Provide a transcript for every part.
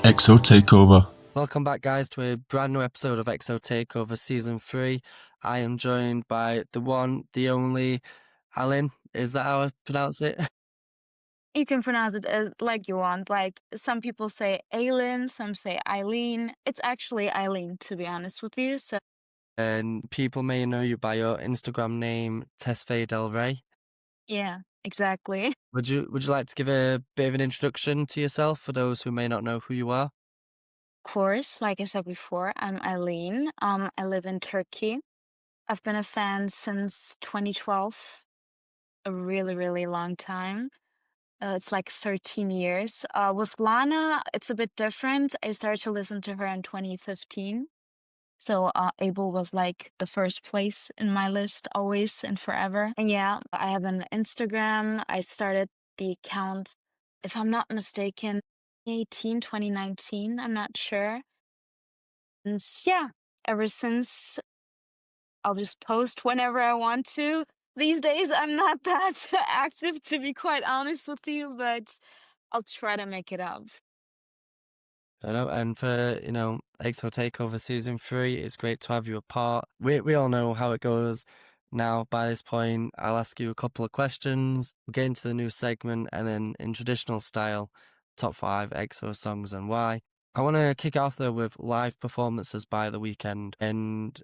XO Takeover. Welcome back, guys, to a brand new episode of XO Takeover Season 3. I am joined by the one, the only, Aylin. Is that how I pronounce it? You can pronounce it like you want. Like some people say Aylin, some say Eileen. It's actually Eileen, to be honest with you. So And people may know you by your Instagram name, Tesfayedelrey. yeah, exactly. Would you like to give a bit of an introduction to yourself for those who may not know who you are? Of course, like I said before, I'm Eileen. I live in Turkey. I've been a fan since 2012, a really, really long time. It's like 13 years. With Lana, it's a bit different. I started to listen to her in 2015. So Abel was like the first place in my list always and forever. And yeah, I have an Instagram. I started the account, if I'm not mistaken, 2019, I'm not sure. And yeah, ever since I'll just post whenever I want to. These days I'm not that active, to be quite honest with you, but I'll try to make it up. I know, and for XO Takeover Season 3, it's great to have you a part. We all know how it goes. Now, by this point, I'll ask you a couple of questions. We'll get into the new segment, and then in traditional style, top 5 XO songs and why. I want to kick off though with live performances by The Weeknd and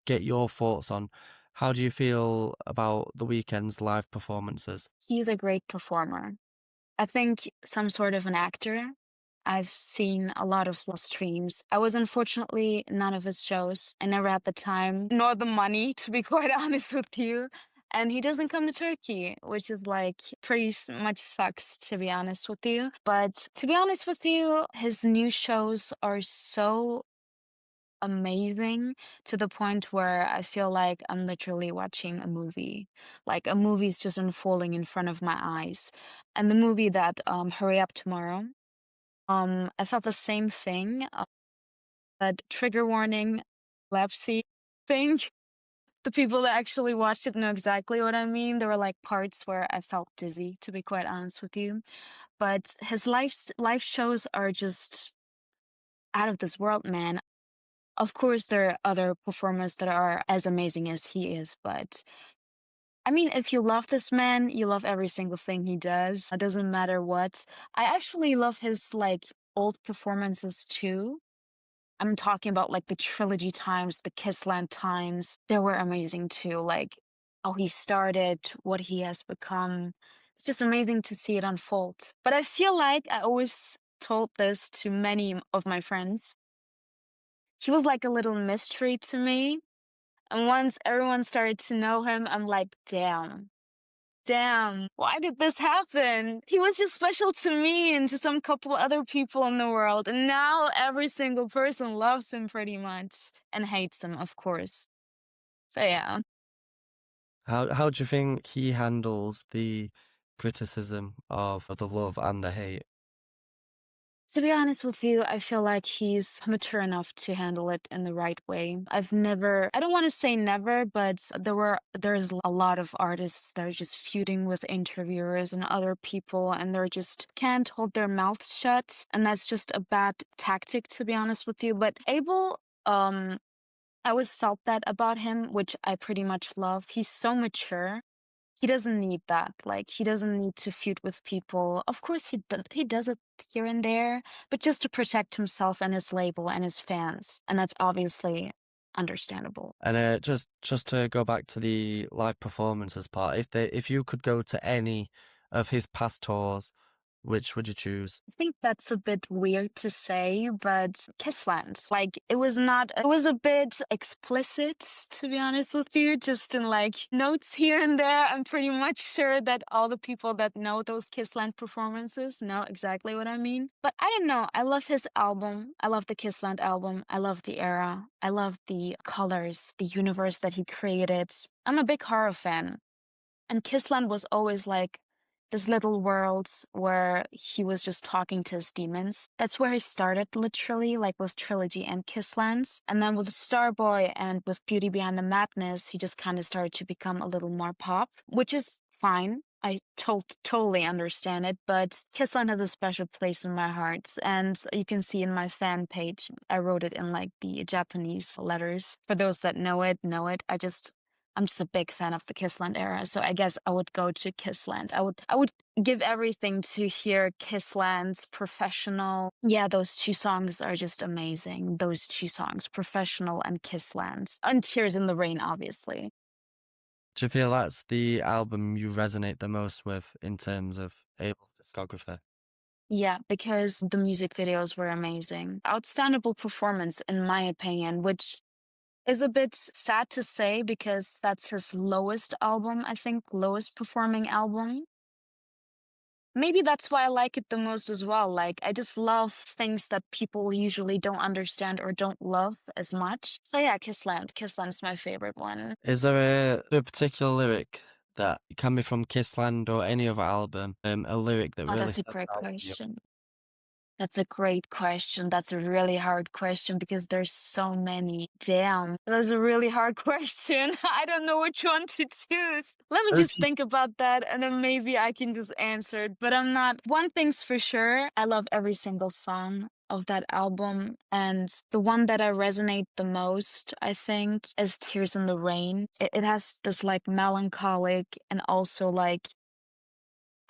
get your thoughts on how do you feel about The Weeknd's live performances? He's a great performer. I think some sort of an actor. I've seen a lot of live streams. I was unfortunately none of his shows. I never had the time nor the money, to be quite honest with you. And he doesn't come to Turkey, which is like pretty much sucks, to be honest with you. But to be honest with you, his new shows are so amazing to the point where I feel like I'm literally watching a movie. Like a movie's just unfolding in front of my eyes. And the movie that Hurry Up Tomorrow, I felt the same thing, but trigger warning, epilepsy thing. The people that actually watched it know exactly what I mean. There were like parts where I felt dizzy, to be quite honest with you. But his live shows are just out of this world, man. Of course, there are other performers that are as amazing as he is, but I mean, if you love this man, you love every single thing he does. It doesn't matter what. I actually love his like old performances too. I'm talking about like the trilogy times, the Kissland times. They were amazing too. Like how he started, what he has become. It's just amazing to see it unfold. But I feel like I always told this to many of my friends. He was like a little mystery to me. And once everyone started to know him, I'm like, damn, why did this happen? He was just special to me and to some couple other people in the world. And now every single person loves him pretty much and hates him, of course. So yeah. How do you think he handles the criticism of the love and the hate? To be honest with you, I feel like he's mature enough to handle it in the right way. I don't want to say never, but there's a lot of artists that are just feuding with interviewers and other people, and they're just can't hold their mouths shut. And that's just a bad tactic, to be honest with you. But Abel, I always felt that about him, which I pretty much love. He's so mature. He doesn't need that. Like, he doesn't need to feud with people. Of course, he does it here and there, but just to protect himself and his label and his fans. And that's obviously understandable. And just to go back to the live performances part, if you could go to any of his past tours, which would you choose? I think that's a bit weird to say, but Kissland, like it was a bit explicit, to be honest with you, just in like notes here and there. I'm pretty much sure that all the people that know those Kissland performances know exactly what I mean. But I don't know. I love his album. I love the Kissland album. I love the era. I love the colors, the universe that he created. I'm a big horror fan. And Kissland was always like this little world where he was just talking to his demons. That's where he started, literally, like with Trilogy and Kissland. And then with Starboy and with Beauty Behind the Madness, he just kind of started to become a little more pop, which is fine. I totally understand it, but Kissland has a special place in my heart. And you can see in my fan page, I wrote it in like the Japanese letters. For those that know it, know it. I'm just a big fan of the Kissland era. So I guess I would go to Kissland. I would give everything to hear Kissland's Professional. Yeah, those two songs are just amazing. Those two songs, Professional and Kissland. And Tears in the Rain, obviously. Do you feel that's the album you resonate the most with in terms of Abel's discography? Yeah, because the music videos were amazing. Outstandable performance, in my opinion, which is a bit sad to say because that's his lowest album, I think, lowest performing album. Maybe that's why I like it the most as well. Like, I just love things that people usually don't understand or don't love as much. So yeah, Kissland. Kissland's my favorite one. Is there a particular lyric that it can be from Kissland or any other album, a lyric that Oh, really that's a stands great out for you? question. That's a great question. That's a really hard question because there's so many. Damn, that's a really hard question. I don't know which one to choose. Let me just Okay. think about that and then maybe I can just answer it. But I'm not. One thing's for sure, I love every single song of that album. And the one that I resonate the most, I think, is Tears in the Rain. It has this like melancholic and also like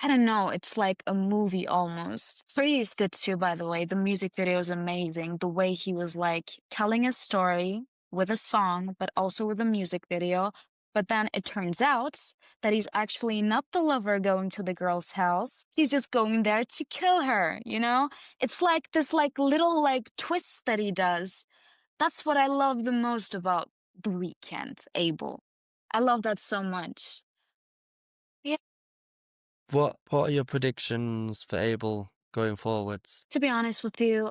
I don't know, it's like a movie almost. 3 is good too, by the way. The music video is amazing. The way he was like telling a story with a song, but also with a music video. But then it turns out that he's actually not the lover going to the girl's house. He's just going there to kill her, you know? It's like this like little like twist that he does. That's what I love the most about The Weeknd, Abel. I love that so much. Yeah. What are your predictions for Abel going forwards? To be honest with you,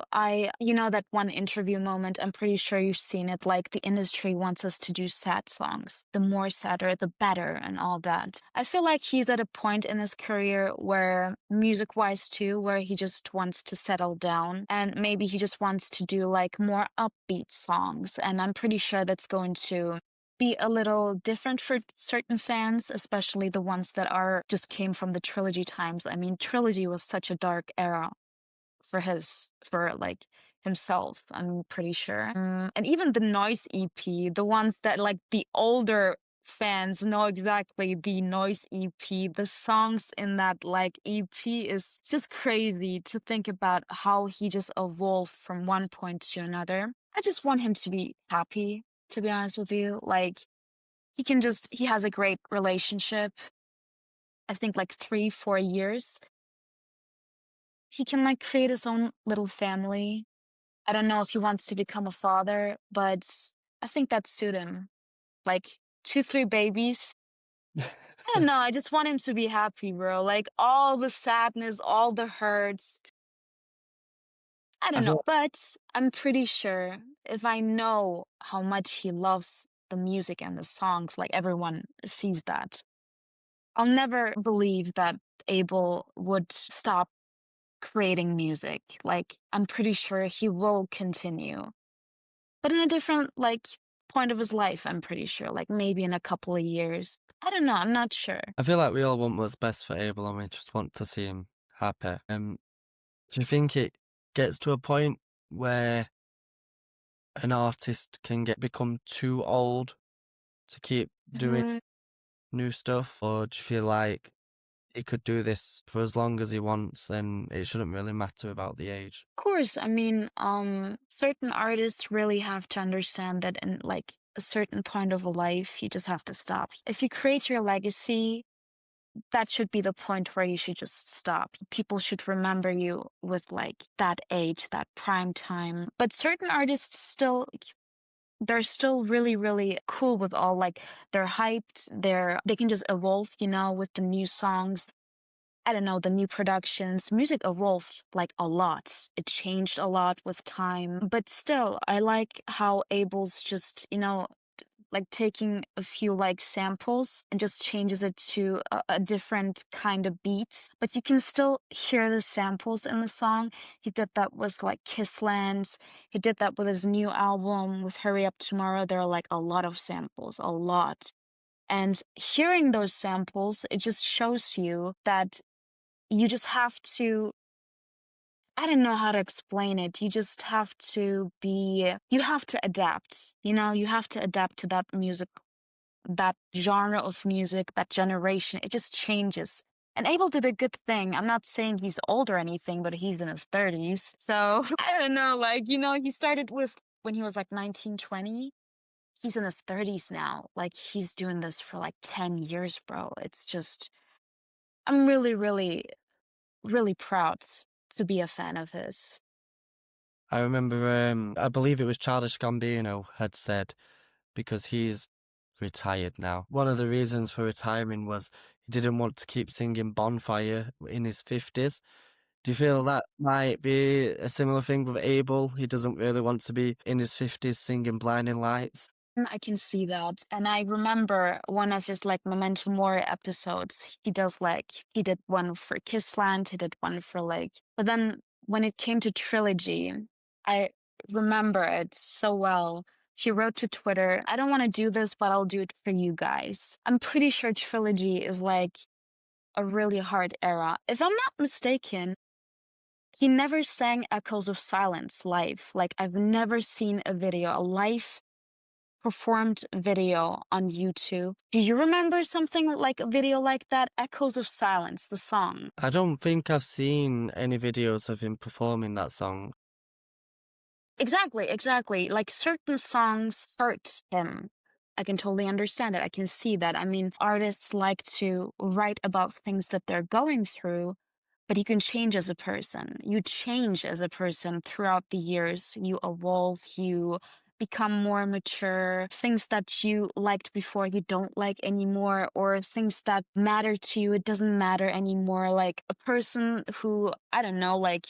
you know, that one interview moment, I'm pretty sure you've seen it. Like, the industry wants us to do sad songs. The more sadder, the better, and all that. I feel like he's at a point in his career where, music wise too, where he just wants to settle down and maybe he just wants to do like more upbeat songs. And I'm pretty sure that's going to be a little different for certain fans, especially the ones that are just came from the trilogy times. I mean, trilogy was such a dark era for like himself, I'm pretty sure. And even the Noise EP, the ones that like the older fans know exactly the Noise EP, the songs in that like EP is just crazy to think about how he just evolved from one point to another. I just want him to be happy, to be honest with you. Like he has a great relationship. I think like 3, 4 years. He can like create his own little family. I don't know if he wants to become a father, but I think that suit him. Like 2, 3 babies. I don't know. I just want him to be happy, bro. Like all the sadness, all the hurts. I I don't know, feel but I'm pretty sure if I know how much he loves the music and the songs, like everyone sees that. I'll never believe that Abel would stop creating music. Like, I'm pretty sure he will continue, but in a different, like, point of his life, I'm pretty sure. Like, maybe in a couple of years. I don't know. I'm not sure. I feel like we all want what's best for Abel and we just want to see him happy. Do you think it gets to a point where an artist can become too old to keep doing Mhm. new stuff? Or do you feel like he could do this for as long as he wants and it shouldn't really matter about the age? Of course, I mean, certain artists really have to understand that in like a certain point of life, you just have to stop. If you create your legacy, that should be the point where you should just stop. People should remember you with like that age, that prime time. But certain artists still, they're still really, really cool with all like they're hyped, they can just evolve, you know, with the new songs. I don't know, the new productions. Music evolved like a lot. It changed a lot with time. But still, I like how Abel's just, you know, like taking a few like samples and just changes it to a different kind of beat. But you can still hear the samples in the song. He did that with like Kissland. He did that with his new album with Hurry Up Tomorrow. There are like a lot of samples, a lot. And hearing those samples, it just shows you that you just have to, I don't know how to explain it. You just have to be, you have to adapt, you have to adapt to that music, that genre of music, that generation. It just changes. And Abel did a good thing. I'm not saying he's old or anything, but he's in his 30s. So I don't know, like, he started with when he was like 19, 20. He's in his 30s now. Like, he's doing this for like 10 years, bro. It's just, I'm really, really, really proud to be a fan of his. I remember, I believe it was Childish Gambino had said, because he's retired now. One of the reasons for retiring was he didn't want to keep singing Bonfire in his 50s. Do you feel that might be a similar thing with Abel? He doesn't really want to be in his 50s singing Blinding Lights. I can see that. And I remember one of his like Memento Mori episodes. He did one for Kissland, he did one for like, but then when it came to Trilogy, I remember it so well. He wrote to Twitter, I don't want to do this, but I'll do it for you guys. I'm pretty sure Trilogy is like a really hard era. If I'm not mistaken, he never sang Echoes of Silence live. Like, I've never seen a live performed video on YouTube. Do you remember something like a video like that? Echoes of Silence, the song. I don't think I've seen any videos of him performing that song. Exactly, exactly. Like, certain songs hurt him. I can totally understand it. I can see that. I mean, artists like to write about things that they're going through, but you can change as a person. You change as a person throughout the years. You evolve, you become more mature. Things that you liked before, you don't like anymore, or things that matter to you, it doesn't matter anymore. Like a person who, I don't know, like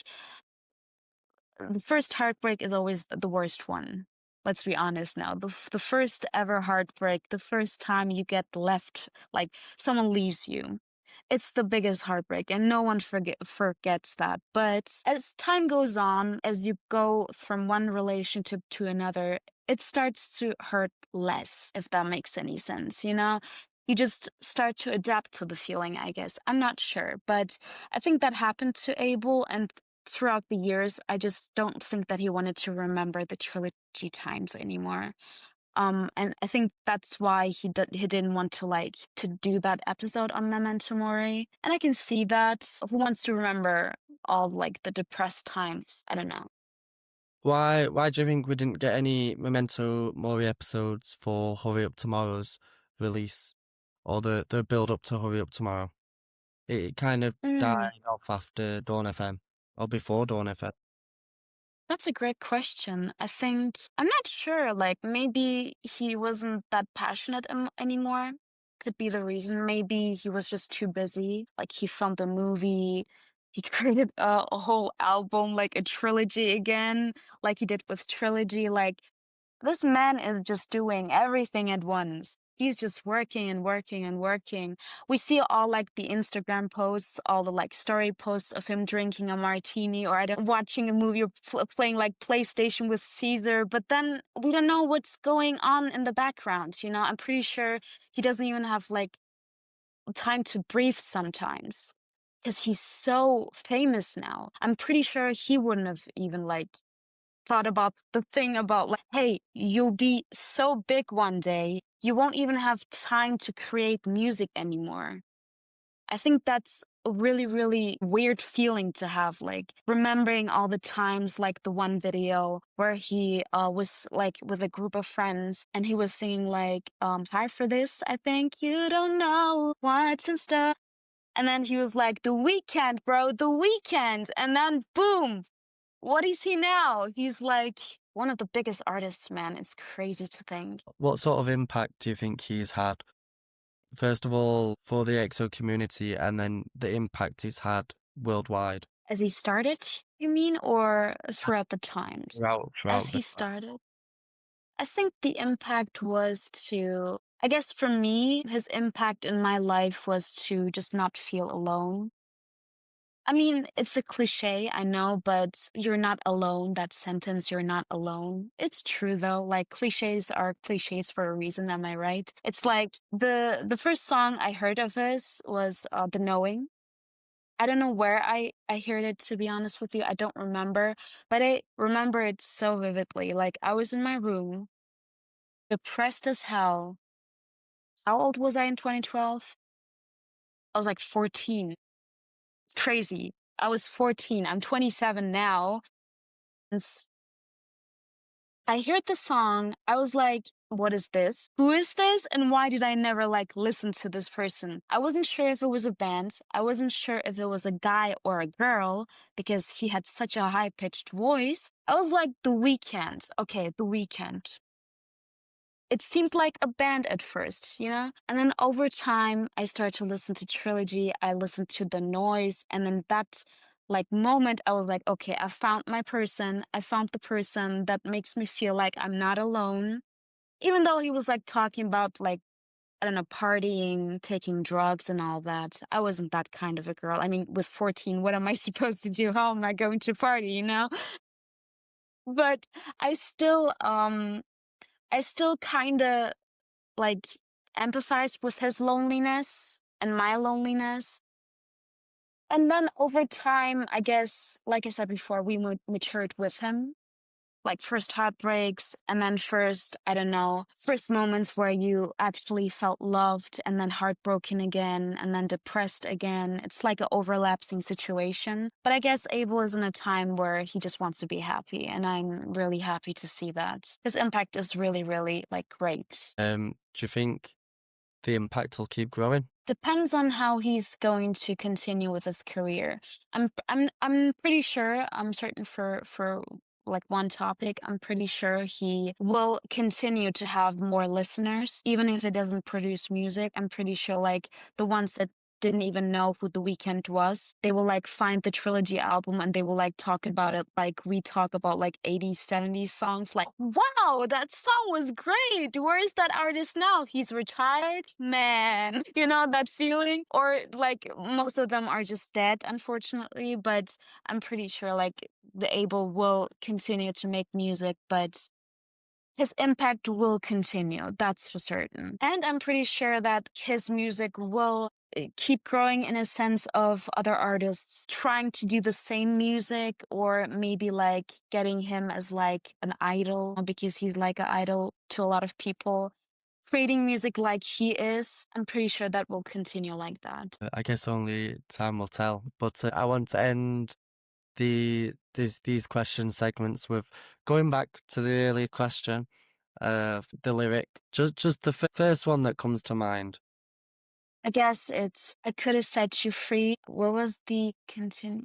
the first heartbreak is always the worst one. Let's be honest now. The first ever heartbreak, the first time you get left, like someone leaves you, it's the biggest heartbreak, and no one forgets that. But as time goes on, as you go from one relationship to another, it starts to hurt less, if that makes any sense, You just start to adapt to the feeling, I guess. I'm not sure, but I think that happened to Abel, and throughout the years, I just don't think that he wanted to remember the trilogy times anymore. And I think that's why he didn't want to like to do that episode on Memento Mori. And I can see that. Who wants to remember all like the depressed times? I don't know. Why do you think we didn't get any Memento Mori episodes for Hurry Up Tomorrow's release? Or the build up to Hurry Up Tomorrow? It kind of Mm, died off after Dawn FM. Or before Dawn FM. that's a great question. I'm not sure. Like maybe he wasn't that passionate anymore. Could be the reason. Maybe he was just too busy. Like he filmed a movie. He created a whole album, like a trilogy again, like he did with Trilogy. Like this man is just doing everything at once. He's just working and working and working. We see all like the Instagram posts, all the like story posts of him drinking a martini, or I don't watching a movie or playing like PlayStation with Caesar. But then we don't know what's going on in the background. I'm pretty sure he doesn't even have like time to breathe sometimes because he's so famous now. I'm pretty sure he wouldn't have even like thought about the thing about like, hey, you'll be so big one day, you won't even have time to create music anymore. I think that's a really, really weird feeling to have, like remembering all the times, like the one video where he was like with a group of friends and he was singing like Hi for This, I think you don't know what's in stuff. And then he was like, The Weeknd, bro, The Weeknd. And then boom, what is he now? He's like one of the biggest artists, man. It's crazy to think. What sort of impact do you think he's had? First of all, for the EXO community, and then the impact he's had worldwide As he started, you mean, or throughout the times? As throughout he the started, I think the impact was I guess for me, his impact in my life was to just not feel alone. I mean, it's a cliche, I know, but you're not alone. That sentence, you're not alone. It's true though. Like cliches are cliches for a reason, am I right? It's like the first song I heard of his was The Knowing. I don't know where I heard it, to be honest with you. I don't remember, but I remember it so vividly. Like I was in my room, depressed as hell. How old was I in 2012? I was like 14. It's crazy. I was 14. I'm 27 now. And I heard the song. I was like, what is this? Who is this? And why did I never like listen to this person? I wasn't sure if it was a band. I wasn't sure if it was a guy or a girl because he had such a high pitched voice. I was like, The Weeknd. Okay, The Weeknd. It seemed like a band at first, you know? And then over time, I started to listen to Trilogy. I listened to The Noise. And then that like moment, I was like, okay, I found my person. I found the person that makes me feel like I'm not alone. Even though he was like talking about like, I don't know, partying, taking drugs and all that. I wasn't that kind of a girl. I mean, with 14, what am I supposed to do? How am I going to party, you know? But I still, I still kind of like empathize with his loneliness and my loneliness. And then over time, I guess, like I said before, we matured with him. Like first heartbreaks, and then first, I don't know, first moments where you actually felt loved, and then heartbroken again, and then depressed again. It's like an overlapping situation. But I guess Abel is in a time where he just wants to be happy, and I'm really happy to see that. His impact is really, really like great. Do you think the impact will keep growing? Depends on how he's going to continue with his career. I'm pretty sure, I'm certain for like one topic, I'm pretty sure he will continue to have more listeners, even if it doesn't produce music. I'm pretty sure like the ones that didn't even know who The Weeknd was, they will like find the Trilogy album and they will like talk about it like we talk about like 80s, 70s songs. Like, wow, that song was great. Where is that artist now? He's retired? Man, you know that feeling? Or like most of them are just dead, unfortunately, but I'm pretty sure like the Abel will continue to make music, but his impact will continue, that's for certain. And I'm pretty sure that his music will keep growing in a sense of other artists trying to do the same music, or maybe like getting him as like an idol because he's like an idol to a lot of people. Creating music like he is, I'm pretty sure that will continue like that. I guess only time will tell. But I want to end these question segments with going back to the earlier question, the lyric, just the first one that comes to mind. I guess it's I could have set you free. What was the continue?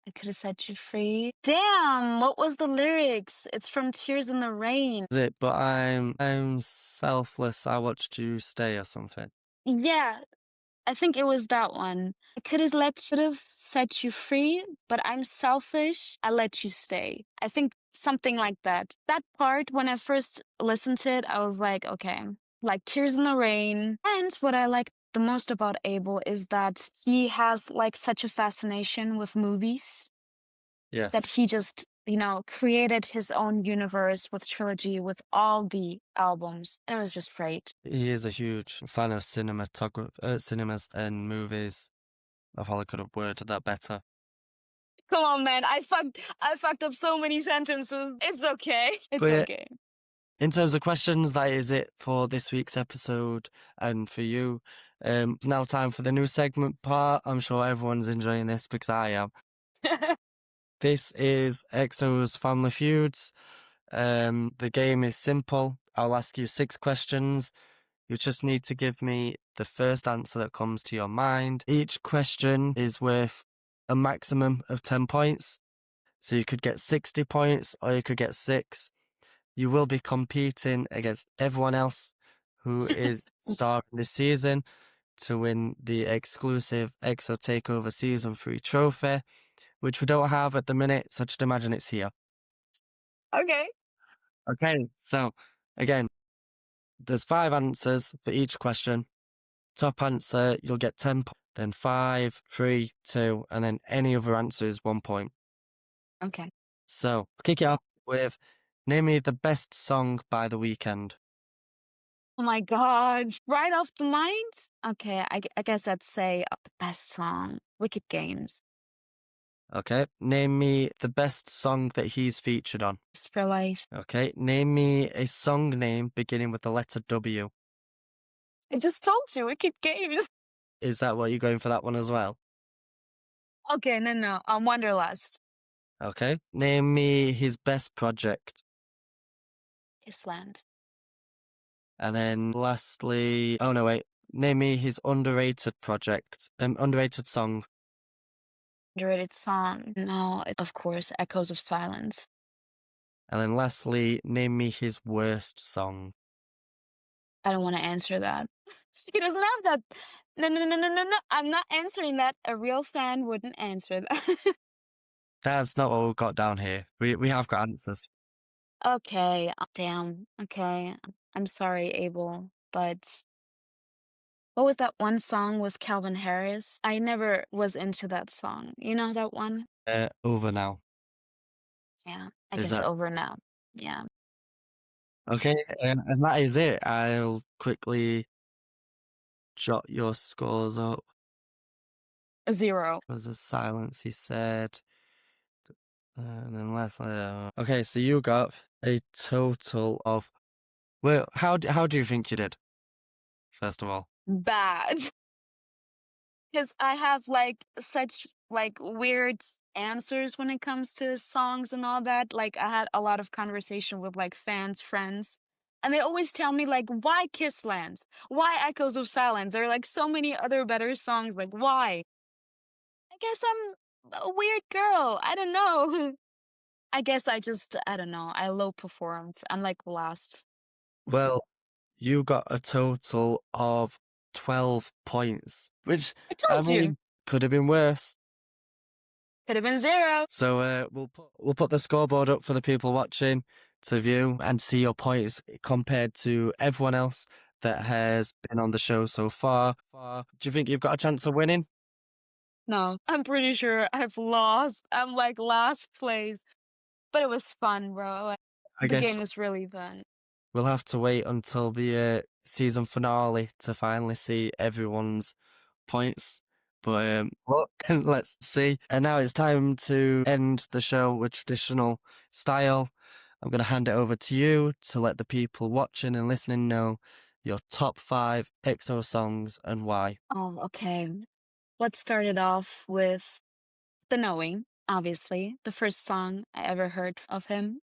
I could have set you free. Damn, what was the lyrics? It's from Tears in the Rain. Is it? But I'm selfless. I watched you stay or something. Yeah, I think it was that one. I could have set you free, but I'm selfish. I let you stay. I think something like that. That part, when I first listened to it, I was like, okay, like Tears in the Rain. And what I like the most about Abel is that he has like such a fascination with movies that Yes. he just, you know, created his own universe with Trilogy, with all the albums. And it was just great. He is a huge fan of cinemas and movies. I probably could have worded that better. Come on, man. I fucked up so many sentences. It's okay. It's But yeah, okay. in terms of questions, that is it for this week's episode and for you. Now time for the new segment part. I'm sure everyone's enjoying this because I am. This is XO's Family Feuds. The game is simple. I'll ask you 6 questions. You just need to give me the first answer that comes to your mind. Each question is worth a maximum of 10 points. So you could get 60 points or you could get 6. You will be competing against everyone else who is starring this season to win the exclusive XO Takeover Season 3 trophy, which we don't have at the minute, so just imagine it's here. Okay. Okay, so again, there's 5 answers for each question. Top answer, you'll get 10 points. then 5, 3, 2, and then any other answer is 1 point. Okay. So, kick it off with name me the best song by The Weeknd. Oh my God. Right off the mind? Okay, I guess I'd say the best song, Wicked Games. Okay. Name me the best song that he's featured on. Just for life. Okay. Name me a song name beginning with the letter W. I just told you, Wicked Games. Is that what you're going for that one as well? Okay, no. Wanderlust. Okay. Name me his best project. Kissland. And then lastly, oh no, wait. Name me his underrated project, underrated song. Underrated song. No, of course, Echoes of Silence. And then lastly, name me his worst song. I don't want to answer that. He doesn't have that. No. I'm not answering that. A real fan wouldn't answer that. That's not what we've got down here. We have got answers. Okay, damn. Okay, I'm sorry, Abel, but what was that one song with Calvin Harris? I never was into that song. You know that one? Over now. Yeah, I Is guess that over now. Yeah. okay? And that is it. I'll quickly jot your scores up. 0. There's a silence, he said. And then lastly, okay, so you got a total of. Well, how do you think you did? First of all, Bad. Because I have like such like weird answers when it comes to songs and all that. Like I had a lot of conversation with like fans, friends, and they always tell me like, why Kissland? Why Echoes of Silence? There are like so many other better songs. Like why? I guess I'm a weird girl. I don't know. I guess I don't know. I low performed. I'm like last. well, you got a total of 12 points, which I I told you. mean could have been worse. Could have been 0. So we'll put the scoreboard up for the people watching to view and see your points compared to everyone else that has been on the show so far. Do you think you've got a chance of winning? No, I'm pretty sure I've lost. I'm like last place. But it was fun, bro. I The guess game was really fun. we'll have to wait until the season finale to finally see everyone's points. But look, let's see. And now it's time to end the show with traditional style. I'm going to hand it over to you to let the people watching and listening know your top 5 EXO songs and why. Oh, okay. Let's start it off with The Knowing, obviously, the first song I ever heard of him.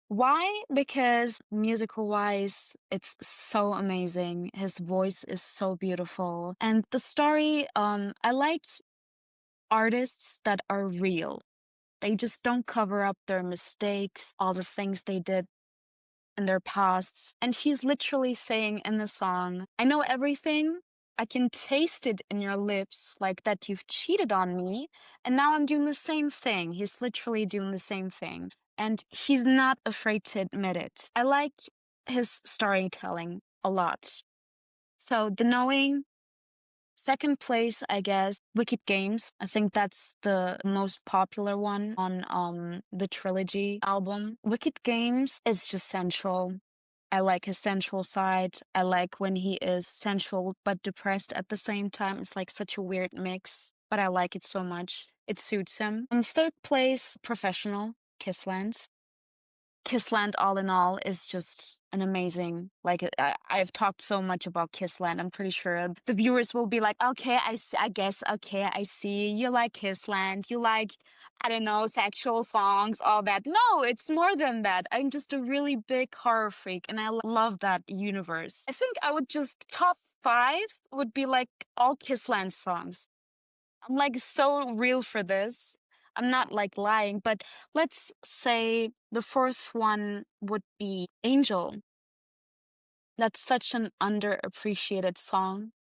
Why? Because musical wise, it's so amazing. His voice is so beautiful. And the story, I like artists that are real. They just don't cover up their mistakes, all the things they did in their pasts. And he's literally saying in the song, I know everything. I can taste it in your lips, like that you've cheated on me. And now I'm doing the same thing. He's literally doing the same thing. And he's not afraid to admit it. I like his storytelling a lot. So, The Knowing, second place, I guess, Wicked Games. I think that's the most popular one on the trilogy album. Wicked Games is just sensual. I like his sensual side. I like when he is sensual but depressed at the same time. It's like such a weird mix, but I like it so much. It suits him. In third place, Professional, Kissland. Kissland, all in all, is just an amazing. Like I've talked so much about Kissland. I'm pretty sure the viewers will be like, okay, I guess, okay, I see. You like Kissland. You like, I don't know, sexual songs, all that. No, it's more than that. I'm just a really big horror freak, and I love that universe. I think I would just top 5 would be like all Kissland songs. I'm like so real for this. I'm not like lying, but let's say the fourth one would be Angel. That's such an underappreciated song,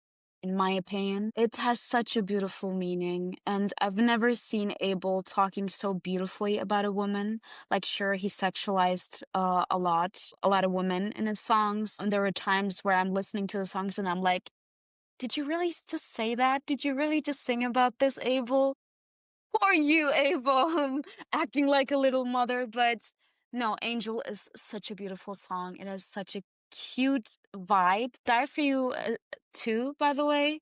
in my opinion. It has such a beautiful meaning, and I've never seen Abel talking so beautifully about a woman. Like, sure, he sexualized a lot of women in his songs, and there were times where I'm listening to the songs and I'm like, Did you really just say that? Did you really just sing about this, Abel? Poor you, Abel, acting like a little mother. But no, Angel is such a beautiful song. It has such a cute vibe. Die for You too, by the way.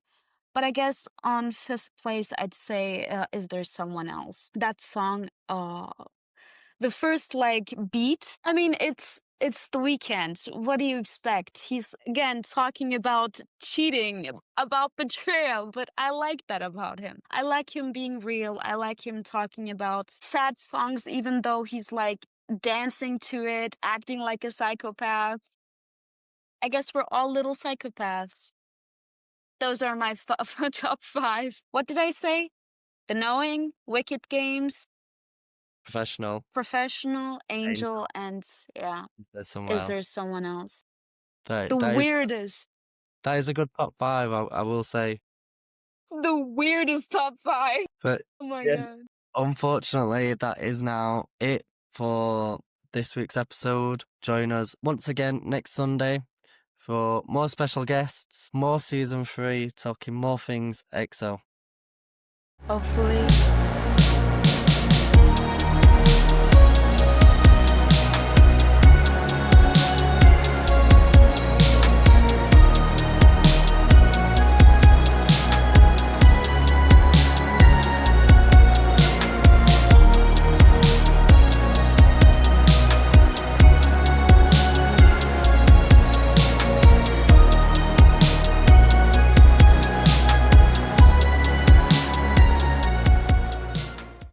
But I guess on fifth place, I'd say Is There Someone Else? That song, the first like beat. I mean, it's The Weeknd. What do you expect? He's again talking about cheating, about betrayal, but I like that about him. I like him being real. I like him talking about sad songs, even though he's like dancing to it, acting like a psychopath. I guess we're all little psychopaths. Those are my top five. What did I say? The Knowing, Wicked Games, Professional. Professional, Angel. Angel, and yeah, Is there someone Is else? There Someone Else? That The that is weirdest, that is a good top five. I will say, the weirdest top five. but Oh my yes, god. unfortunately, that is now it for this week's episode. Join us once again next Sunday for more special guests, more season 3, talking more things EXO. Hopefully.